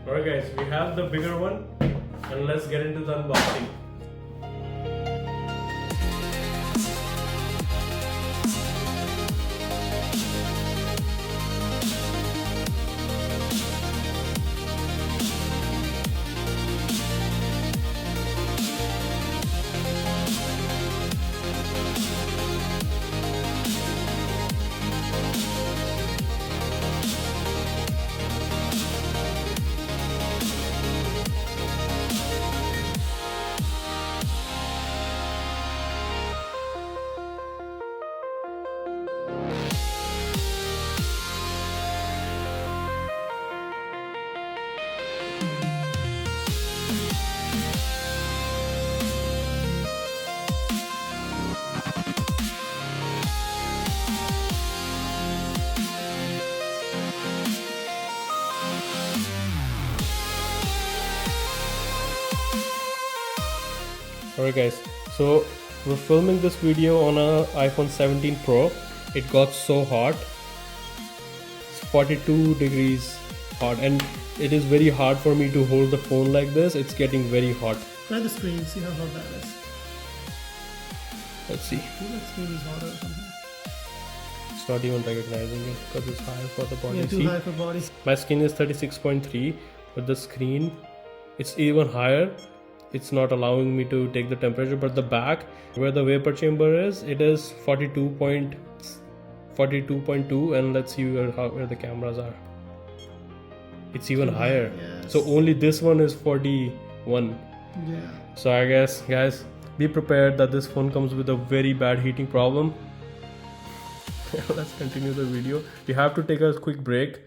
Alright guys, we have the bigger one and let's get into the unboxing. Alright guys, so we're filming this video on a iPhone 17 Pro. It got so hot. It's 42 degrees hot and it is very hard for me to hold the phone like this. It's getting very hot. Try the screen, see how hot that is. Let's see. Maybe that screen is hotter or something. It's not even recognizing it because it's high for the body. Yeah, too See? high for body. My skin is 36.3, but the screen, it's even higher. It's not allowing me to take the temperature, but the back where the vapor chamber is, it is 42.2, and let's see where the cameras are. It's even higher. Yes. So only this one is 41. Yeah. So I guess guys, be prepared that this phone comes with a very bad heating problem. Let's continue the video. We have to take a quick break